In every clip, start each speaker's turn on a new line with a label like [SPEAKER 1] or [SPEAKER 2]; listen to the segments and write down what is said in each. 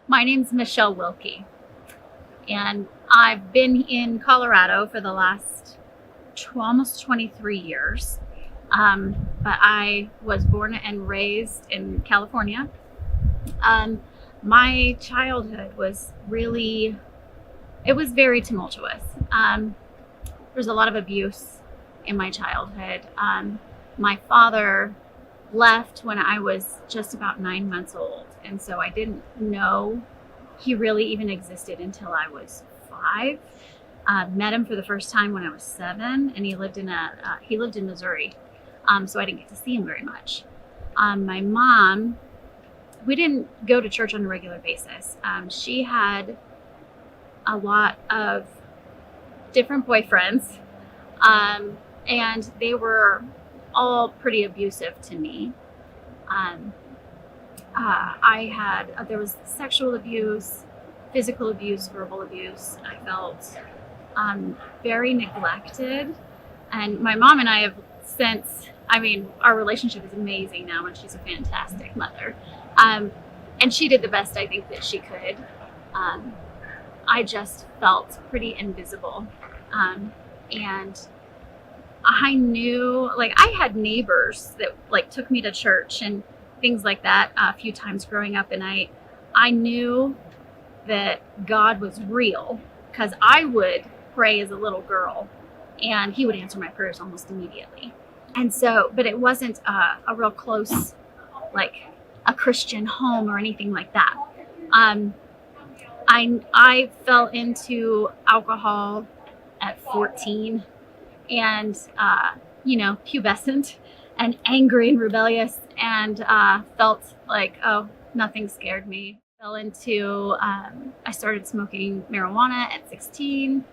[SPEAKER 1] My name's Michelle Wilkie, and I've been in Colorado for the last almost 23 years. But I was born and raised in California. My childhood was very tumultuous. There was a lot of abuse in my childhood. My father left when I was just about 9 months old, and so I didn't know he really even existed until I was 5. Met him for the first time when I was 7, and he lived in Missouri, so I didn't get to see him very much. My mom, we didn't go to church on a regular basis. She had a lot of different boyfriends, and they were all pretty abusive to me. There was sexual abuse, physical abuse, verbal abuse. I felt very neglected. And my mom and I have since, our relationship is amazing now, and she's a fantastic mother. And she did the best I think that she could. I just felt pretty invisible. And I knew, I had neighbors that took me to church and things like that a few times growing up, and I knew that God was real because I would pray as a little girl, and He would answer my prayers almost immediately. And so, but it wasn't a real close, a Christian home or anything like that. I fell into alcohol at 14. And, pubescent and angry and rebellious, and felt like, oh, nothing scared me. Fell into, I started smoking marijuana at 16.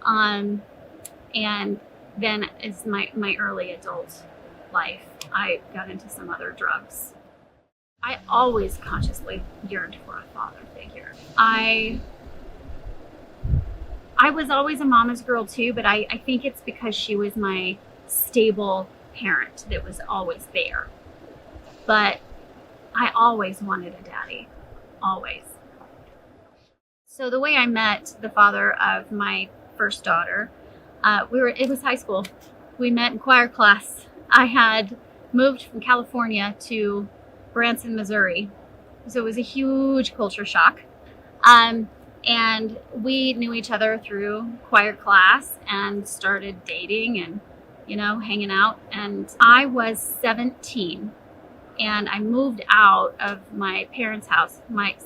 [SPEAKER 1] And then as my early adult life, I got into some other drugs. I always consciously yearned for a father figure. I was always a mama's girl too, but I think it's because she was my stable parent that was always there. But I always wanted a daddy, always. So the way I met the father of my first daughter, it was high school. We met in choir class. I had moved from California to Branson, Missouri. So it was a huge culture shock. And we knew each other through choir class and started dating and, hanging out. And I was 17, and I moved out of my parents' house. My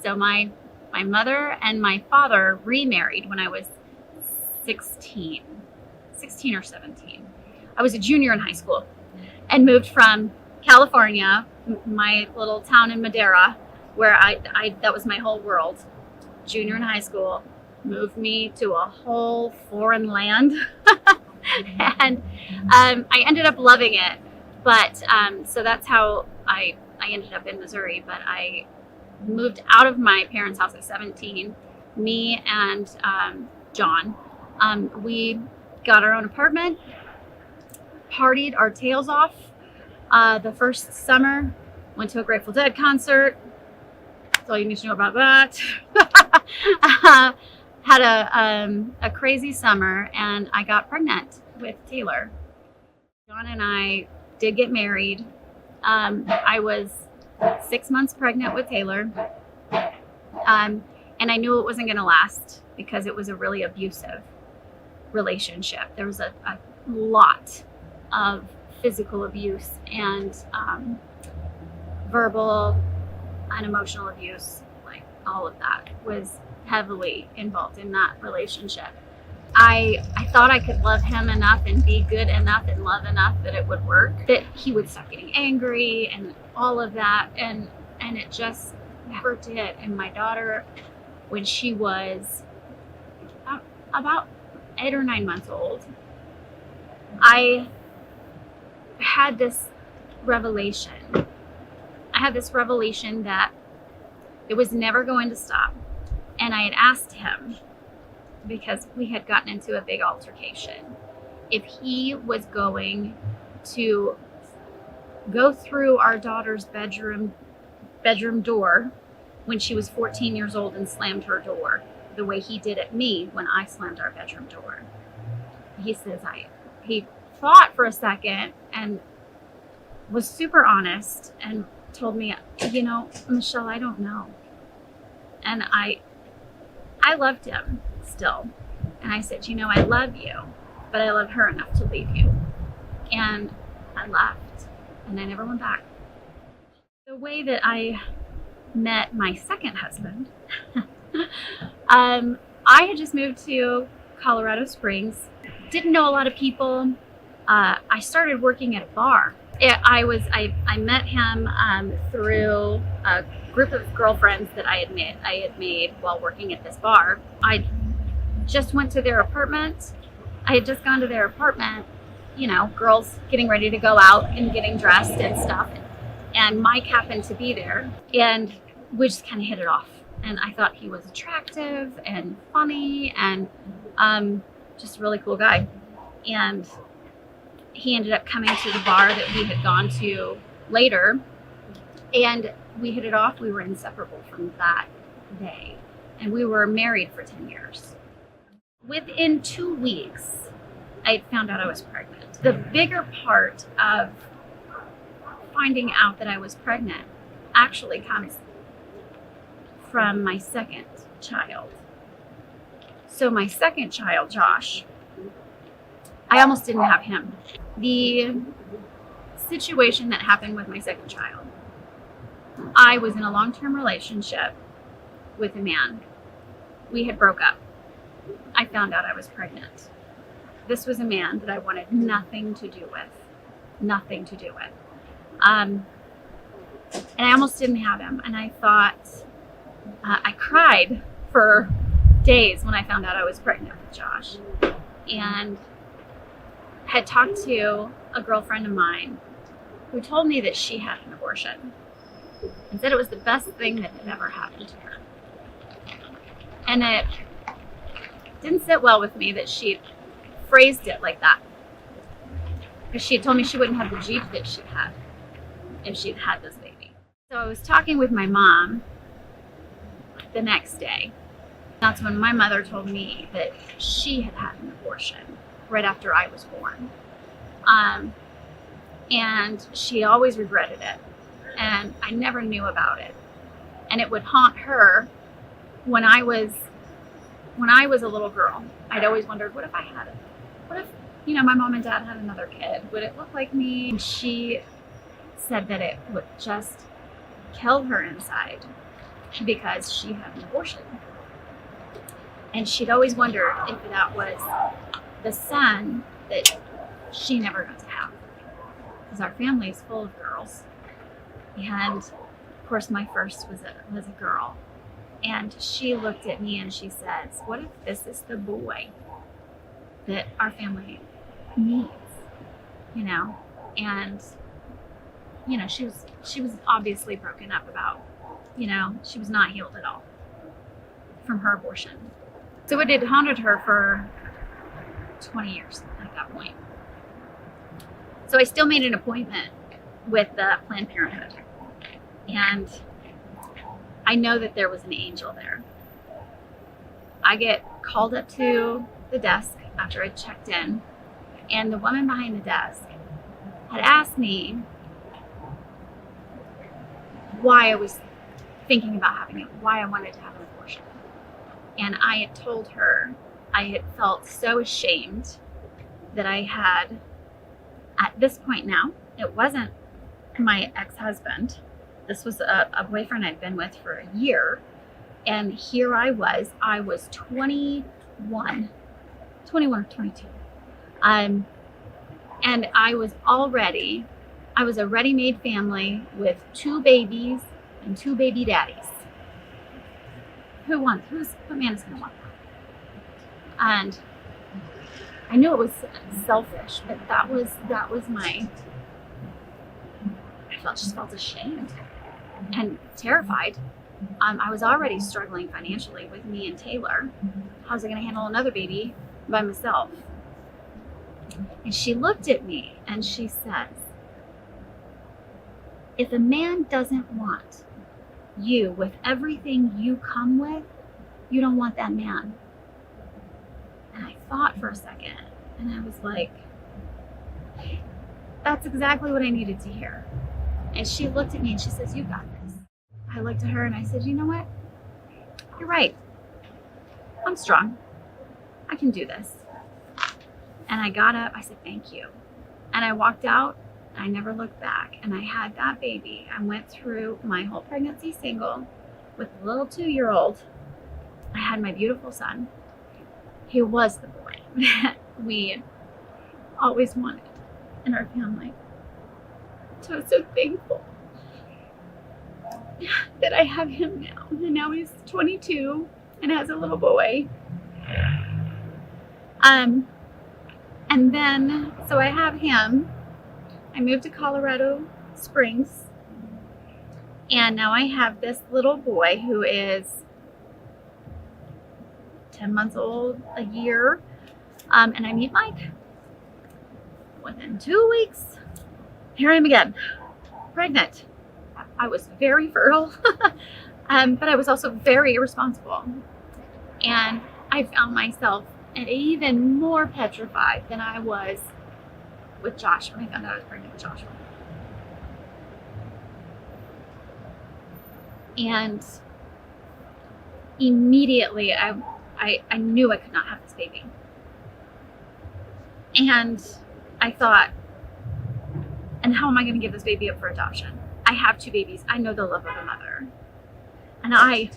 [SPEAKER 1] mother and my father remarried when I was 16 or 17. I was a junior in high school and moved from California, my little town in Madera, where that was my whole world. Junior in high school, moved me to a whole foreign land. And I ended up loving it. But so that's how I ended up in Missouri. But I moved out of my parents' house at 17. Me and John, we got our own apartment, partied our tails off the first summer, went to a Grateful Dead concert. That's all you need to know about that. Had a crazy summer, and I got pregnant with Taylor. John and I did get married. I was 6 months pregnant with Taylor, and I knew it wasn't going to last because it was a really abusive relationship. There was a lot of physical abuse and verbal and emotional abuse. All of that was heavily involved in that relationship. I thought I could love him enough and be good enough and love enough that it would work, that he would stop getting angry and all of that, and it just never did. And my daughter, when she was about 8 or 9 months old, I had this revelation. That it was never going to stop. And I had asked him, because we had gotten into a big altercation, if he was going to go through our daughter's bedroom door when she was 14 years old and slammed her door the way he did at me when I slammed our bedroom door. He says he thought for a second and was super honest and told me, Michelle, I don't know. And I loved him still. And I said, I love you, but I love her enough to leave you. And I left, and I never went back. The way that I met my second husband, I had just moved to Colorado Springs, didn't know a lot of people. I started working at a bar. I met him through a group of girlfriends that I had made while working at this bar. I just went to their apartment. I had just gone to their apartment, girls getting ready to go out and getting dressed and stuff. And Mike happened to be there, and we just kind of hit it off. And I thought he was attractive and funny and just a really cool guy. And he ended up coming to the bar that we had gone to later, and we hit it off. We were inseparable from that day, and we were married for 10 years. Within 2 weeks, I found out I was pregnant. The bigger part of finding out that I was pregnant actually comes from my second child. So my second child, Josh, I almost didn't have him. The situation that happened with my second child, I was in a long-term relationship with a man. We had broke up. I found out I was pregnant. This was a man that I wanted nothing to do with. Nothing to do with. And I almost didn't have him. And I thought, I cried for days when I found out I was pregnant with Josh. And had talked to a girlfriend of mine who told me that she had an abortion and said it was the best thing that had ever happened to her. And it didn't sit well with me that she phrased it like that, because she had told me she wouldn't have the Jeep that she had if she'd had this baby. So I was talking with my mom the next day. That's when my mother told me that she had had an abortion right after I was born. And she always regretted it. And I never knew about it. And it would haunt her when I was a little girl. I'd always wondered, what if I had it? What if, my mom and dad had another kid? Would it look like me? And she said that it would just kill her inside because she had an abortion. And she'd always wondered if that was the son that she never got to have, because our family is full of girls, and of course my first was a girl. And she looked at me and she says, what if this is the boy that our family needs? And she was obviously broken up about, she was not healed at all from her abortion. So it had haunted her for 20 years at that point. So I still made an appointment with Planned Parenthood. And I know that there was an angel there. I get called up to the desk after I checked in, and the woman behind the desk had asked me why I was thinking about having it, why I wanted to have an abortion. And I had told her I had felt so ashamed that I had, at this point now, it wasn't my ex-husband. This was a boyfriend I'd been with for a year. And here I was 21 or 22. And I was a ready-made family with 2 babies and 2 baby daddies. What man is gonna want that? And I knew it was selfish, but that was I just felt ashamed and terrified. I was already struggling financially with me and Taylor. How was I going to handle another baby by myself? And she looked at me and she says, if a man doesn't want you, with everything you come with, you don't want that man. And I thought for a second, and I was like, that's exactly what I needed to hear. And she looked at me and she says, you got this. I looked at her and I said, you know what? You're right. I'm strong. I can do this. And I got up, I said, thank you. And I walked out, and I never looked back. And I had that baby. I went through my whole pregnancy single with a little 2-year-old. I had my beautiful son. He was the boy that we always wanted in our family. So I'm so thankful that I have him now. And now he's 22 and has a little boy. And then, so I have him. I moved to Colorado Springs. And now I have this little boy who is 10 months old, a year. And I meet Mike. Within 2 weeks, here I am again, pregnant. I was very fertile, but I was also very irresponsible. And I found myself even more petrified than I was with Josh when I found out I was pregnant with Joshua. And immediately I knew I could not have this baby. And I thought, and how am I going to give this baby up for adoption? I have 2 babies. I know the love of a mother. And I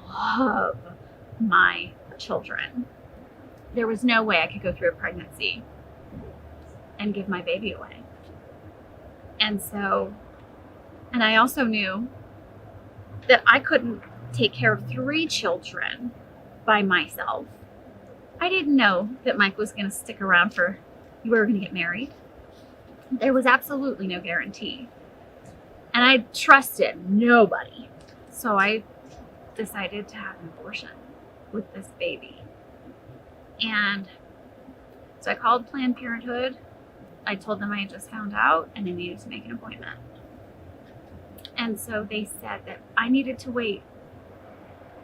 [SPEAKER 1] love my children. There was no way I could go through a pregnancy and give my baby away. And so, and I also knew that I couldn't take care of 3 children by myself. I didn't know that Mike was going to stick around for, we were going to get married. There was absolutely no guarantee. And I trusted nobody. So I decided to have an abortion with this baby. And so I called Planned Parenthood. I told them I had just found out and I needed to make an appointment. And so they said that I needed to wait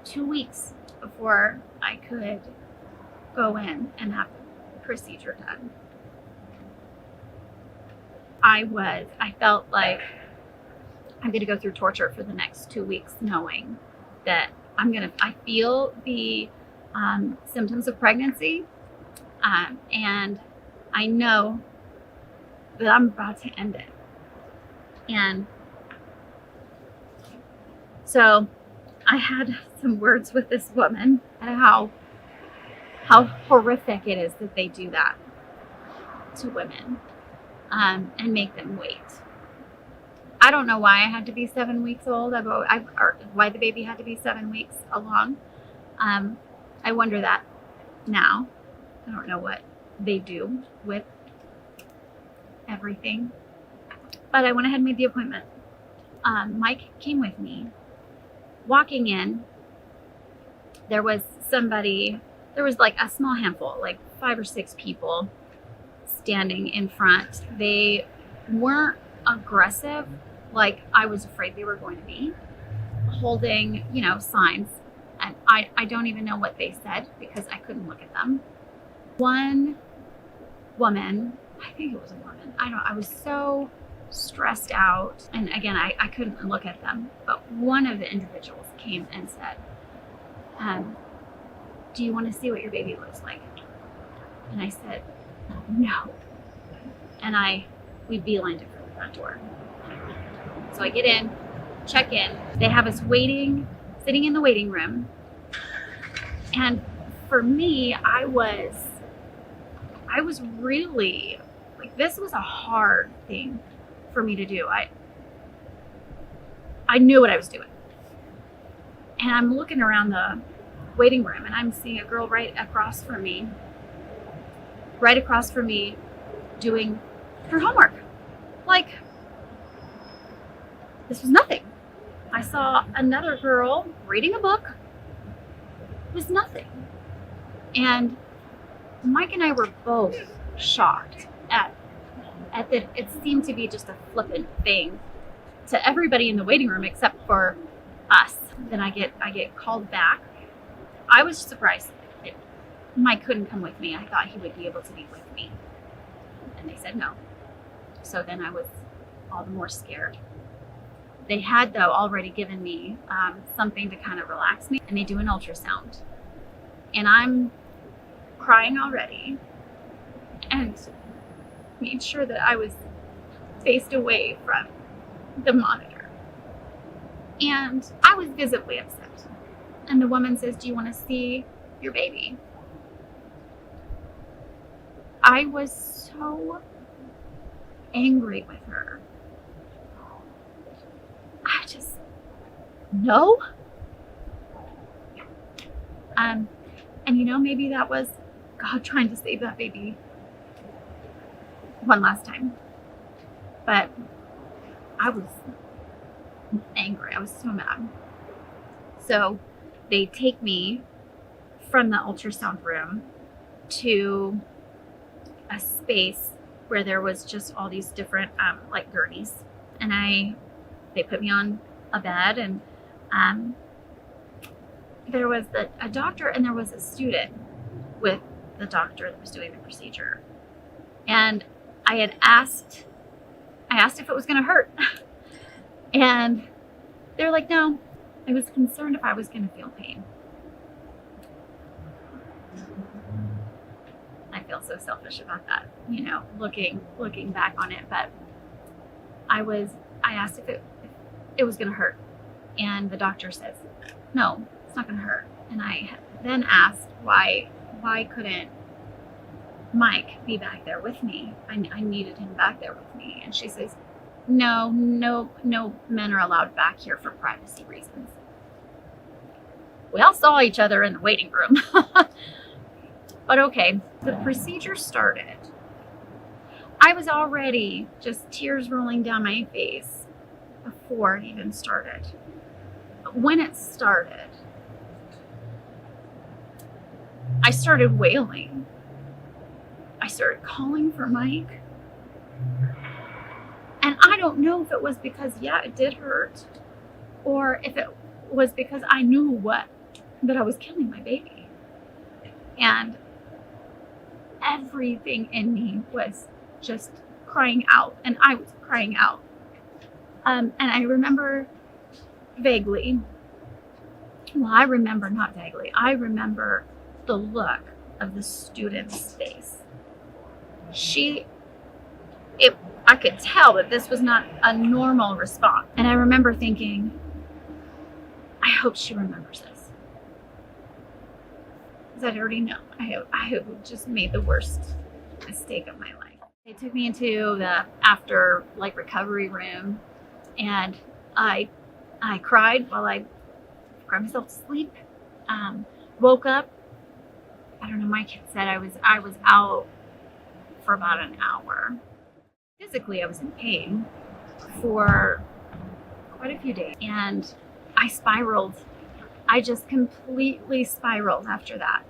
[SPEAKER 1] 2 weeks before I could go in and have the procedure done. I felt like I'm going to go through torture for the next 2 weeks, knowing that I feel the symptoms of pregnancy, and I know that I'm about to end it. And so I had some words with this woman and how horrific it is that they do that to women, and make them wait. I don't know why I had to be 7 weeks old. Or why the baby had to be 7 weeks along. I wonder that now. I don't know what they do with everything. But I went ahead and made the appointment. Mike came with me. Walking in, there was like a small handful, like 5 or 6 people standing in front. They weren't aggressive like I was afraid they were going to be, holding, signs. And I don't even know what they said because I couldn't look at them. One woman, I think it was a woman, I was so stressed out. And again, I couldn't look at them. But one of the individuals came and said, do you want to see what your baby looks like? And I said, no. And we beelined it for the front door. So I get in, check in. They have us sitting in the waiting room. And for me, I was really, like, this was a hard thing for me to do. I knew what I was doing. And I'm looking around the waiting room and I'm seeing a girl right across from me doing her homework. Like, this was nothing. I saw another girl reading a book. It was nothing. And Mike and I were both shocked at that it seemed to be just a flippant thing to everybody in the waiting room except for us. Then I get called back. I was surprised Mike couldn't come with me. I thought he would be able to be with me. And they said no. So then I was all the more scared. They had, though, already given me something to kind of relax me, and they do an ultrasound. And I'm crying already and made sure that I was faced away from the monitor. And I was visibly upset. And the woman says, "Do you want to see your baby?" I was so angry with her. I just, no. And maybe that was God trying to save that baby one last time. But I was angry. I was so mad. So they take me from the ultrasound room to a space where there was just all these different like gurneys, and they put me on a bed, and there was a doctor and there was a student with the doctor that was doing the procedure. And I asked if it was going to hurt. And they're like, no. I was concerned if I was going to feel pain. I feel so selfish about that, looking back on it. But I asked if it was going to hurt. And the doctor says, no, it's not going to hurt. And I then asked why couldn't Mike be back there with me? I needed him back there with me. And she says, no men are allowed back here for privacy reasons. We all saw each other in the waiting room. But okay, the procedure started. I was already just tears rolling down my face before it even started. But when it started, I started wailing. I started calling for Mike. And I don't know if it was because, it did hurt, or if it was because I knew that I was killing my baby. And everything in me was just crying out, and I was crying out. And I remember vaguely, I remember not vaguely, I remember the look of the student's face. I could tell that this was not a normal response. And I remember thinking, I hope she remembers this. Because I already know. I have just made the worst mistake of my life. They took me into the after recovery room, and I cried while I cried myself to sleep. Woke up. I don't know. My kid said I was out for about an hour. Physically, I was in pain for quite a few days, and I spiraled. I just completely spiraled after that.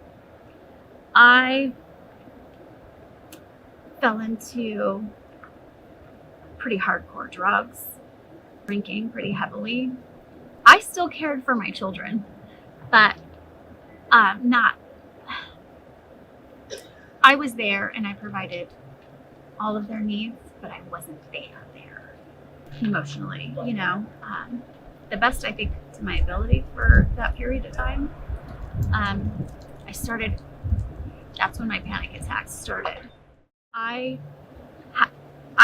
[SPEAKER 1] I fell into pretty hardcore drugs, drinking pretty heavily. I still cared for my children, but not. I was there and I provided all of their needs, but I wasn't there emotionally, the best I think to my ability for that period of time. That's when my panic attacks started. I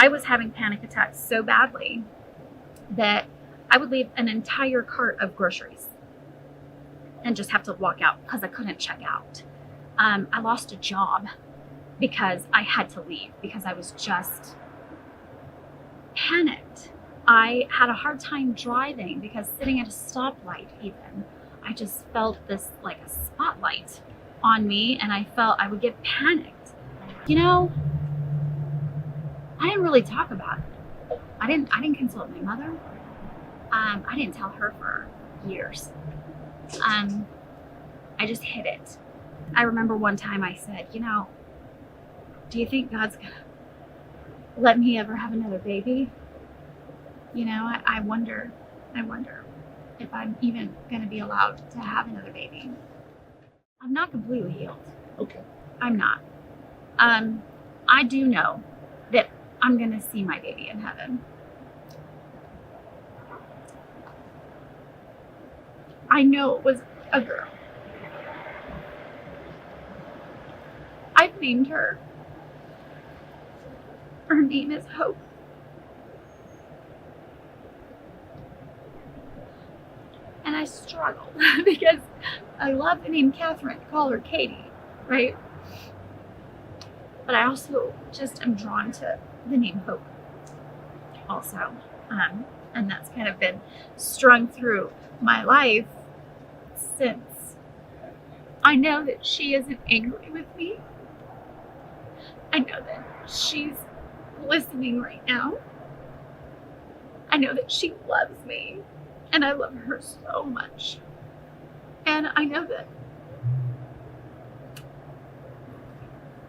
[SPEAKER 1] was having panic attacks so badly that I would leave an entire cart of groceries and just have to walk out because I couldn't check out. I lost a job because I had to leave because I was just panicked. I had a hard time driving because sitting at a stoplight even, I just felt this like a spotlight on me, and I felt I would get panicked. I didn't really talk about it. I didn't consult my mother. I didn't tell her for years. I just hid it. I remember one time I said, do you think God's gonna let me ever have another baby? I wonder. if I'm even going to be allowed to have another baby. I'm not completely healed.
[SPEAKER 2] Okay.
[SPEAKER 1] I'm not. I do know that I'm going to see my baby in heaven. I know it was a girl. I've named her. Her name is Hope. And I struggle because I love the name Catherine, call her Katie, right? But I also just am drawn to the name Hope also. And that's kind of been strung through my life since. I know that she isn't angry with me. I know that she's listening right now. I know that she loves me, and I love her so much. And I know that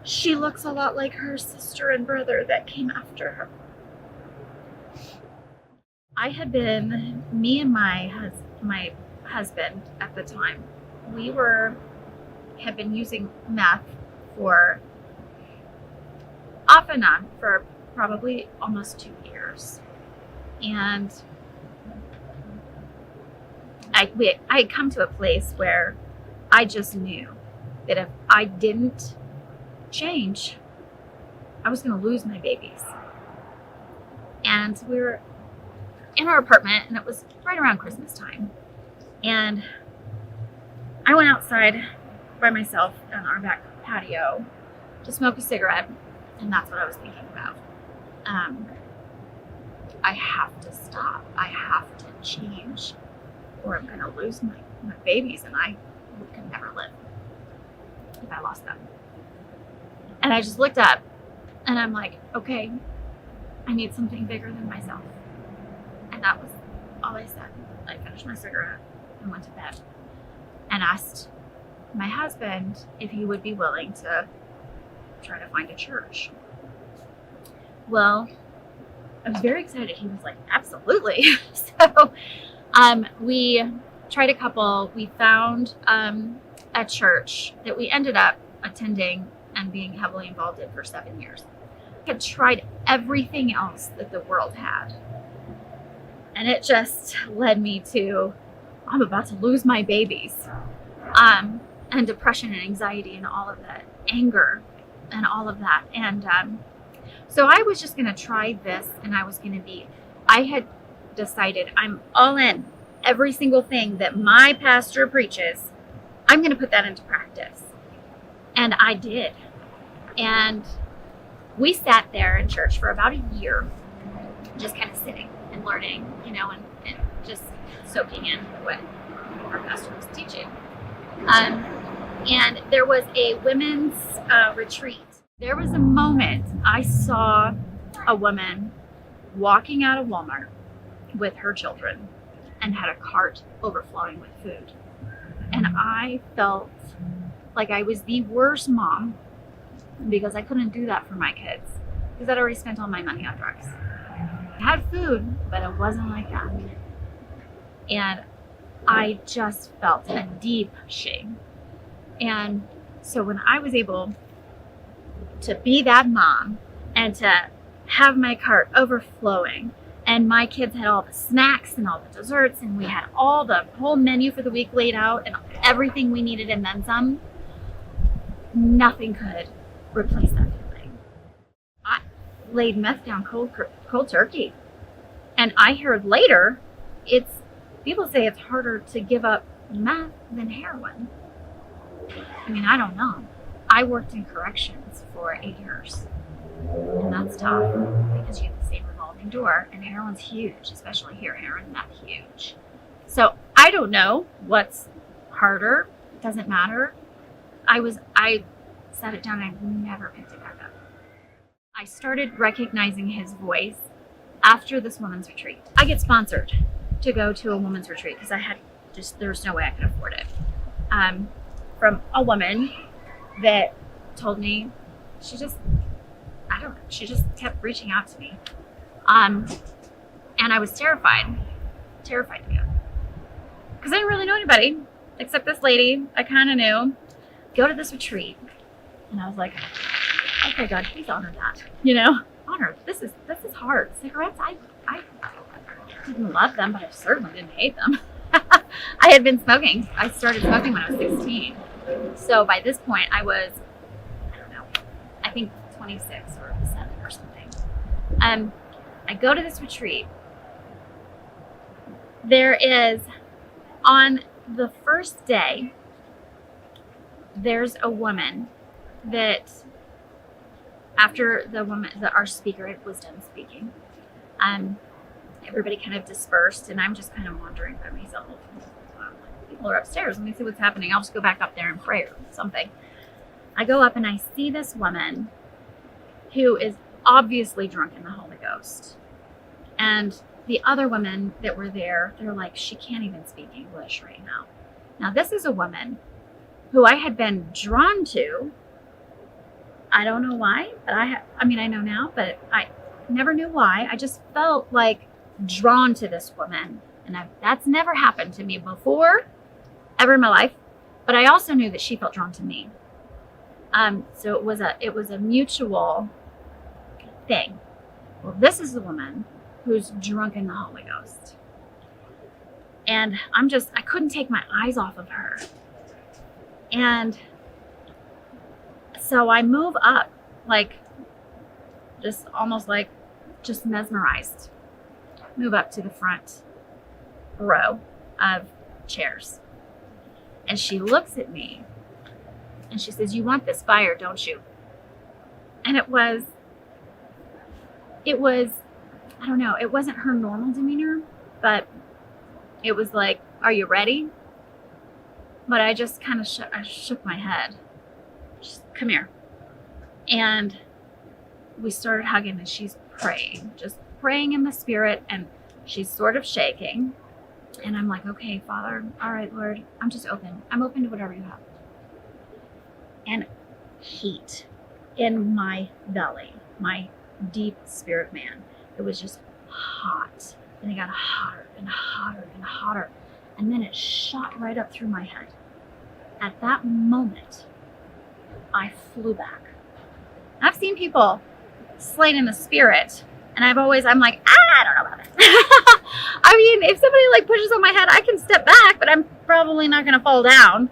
[SPEAKER 1] she looks a lot like her sister and brother that came after her. I had been, me and my husband at the time, had been using meth for off and on for probably almost 2 years. And I had come to a place where I just knew that if I didn't change, I was going to lose my babies. And we were in our apartment, and it was right around Christmas time. And I went outside by myself on our back patio to smoke a cigarette, and that's what I was thinking about. I have to stop. I have to change, or I'm going to lose my babies, and I could never live if I lost them. And I just looked up, and I'm like, okay, I need something bigger than myself. And that was all I said. I finished my cigarette and went to bed and asked my husband if he would be willing to try to find a church. Well, I was very excited. He was like, absolutely. So we tried a couple. We found a church that we ended up attending and being heavily involved in for 7 years. I had tried everything else that the world had. And it just led me to, I'm about to lose my babies. And depression and anxiety and all of that, anger and all of that. And so I was just going to try this, and I had decided I'm all in. Every single thing that my pastor preaches, I'm going to put that into practice. And I did. And we sat there in church for about a year, just kind of sitting and learning, and just soaking in what our pastor was teaching. And there was a women's retreat. There was a moment I saw a woman walking out of Walmart with her children and had a cart overflowing with food. And I felt like I was the worst mom because I couldn't do that for my kids because I'd already spent all my money on drugs. I had food, but it wasn't like that. And I just felt a deep shame. And so when I was able to be that mom and to have my cart overflowing, and my kids had all the snacks and all the desserts, and we had all the whole menu for the week laid out and everything we needed and then some, nothing could replace that feeling. I laid meth down cold turkey. And I heard later, people say it's harder to give up meth than heroin. I mean, I don't know. I worked in corrections for 8 years. And that's tough because you have the same revolving door, and heroin's huge, especially here, heroin, meth, huge. So I don't know what's harder. It doesn't matter. I set it down and I never picked it back up. I started recognizing his voice after this women's retreat. I get sponsored to go to a women's retreat because there's no way I could afford it. From a woman that told me she just kept reaching out to me. And I was terrified to go. because I didn't really know anybody except this lady I kind of knew. Go to this retreat. And I was like, okay, God, please honor that. Honor. This is hard. Cigarettes, I didn't love them, but I certainly didn't hate them. I had been smoking. I started smoking when I was 16. So by this point, I was, I don't know, I think 26 or 7 or something. I go to this retreat. There is, on the first day, there's a woman that, after our speaker was done speaking, everybody kind of dispersed, and I'm just kind of wandering by myself. People are upstairs. Let me see what's happening. I'll just go back up there and pray or something. I go up and I see this woman who is obviously drunk in the Holy Ghost. And the other women that were there, they're like, she can't even speak English right now. Now, this is a woman who I had been drawn to. I don't know why, but I know now, but I never knew why. I just felt like drawn to this woman. And that's never happened to me before, ever in my life. But I also knew that she felt drawn to me. So it was a mutual thing. Well, this is the woman who's drunk in the Holy Ghost. And I couldn't take my eyes off of her. And so I move up, just mesmerized. Move up to the front row of chairs. And she looks at me and she says, "You want this fire, don't you?" And it was, I don't know, it wasn't her normal demeanor, but it was like, "Are you ready?" But I just kind of shook my head. Just, "Come here." And we started hugging, and she's praying, just praying in the spirit, and she's sort of shaking. And I'm like, "Okay, Father, all right, Lord, I'm just open. I'm open to whatever you have." And heat in my belly, my deep spirit man. It was just hot. And it got hotter and hotter and hotter. And then it shot right up through my head. At that moment, I flew back. I've seen people slain in the spirit, and I'm like, I don't know about that. I mean, if somebody pushes on my head, I can step back, but I'm probably not going to fall down.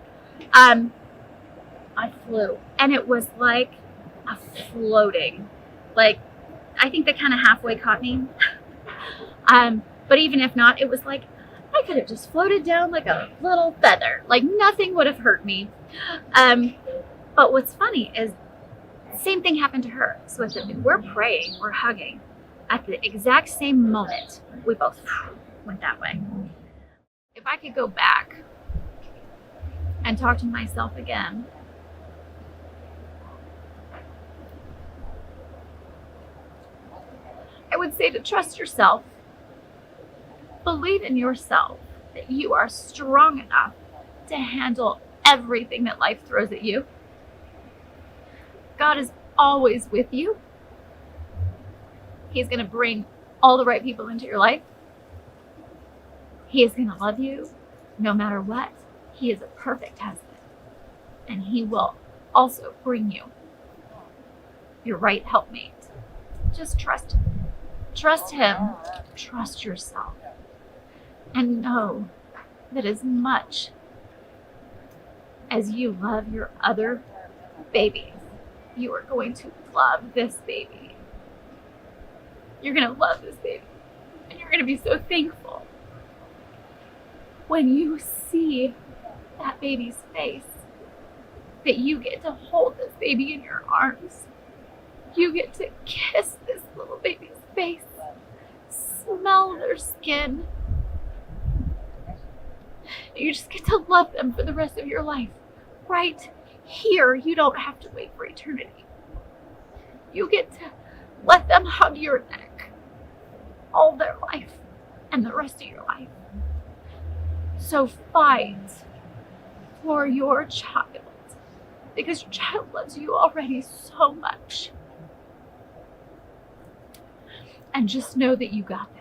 [SPEAKER 1] I flew, and it was like a floating. I think they kind of halfway caught me. But even if not, it was like I could have just floated down like a little feather. Nothing would have hurt me. But what's funny is the same thing happened to her. So we're praying, we're hugging. At the exact same moment, we both went that way. If I could go back and talk to myself again, I would say to trust yourself. Believe in yourself that you are strong enough to handle everything that life throws at you. God is always with you. He's going to bring all the right people into your life. He is going to love you no matter what. He is a perfect husband. And he will also bring you your right helpmate. Just trust him. Trust him. Trust yourself. And know that as much as you love your other babies, you are going to love this baby. You're going to love this baby. And you're going to be so thankful when you see that baby's face, that you get to hold this baby in your arms. You get to kiss this little baby's face, smell their skin. You just get to love them for the rest of your life. Right here, you don't have to wait for eternity. You get to let them hug your neck all their life and the rest of your life. So fight for your child, because your child loves you already so much. And just know that you got this.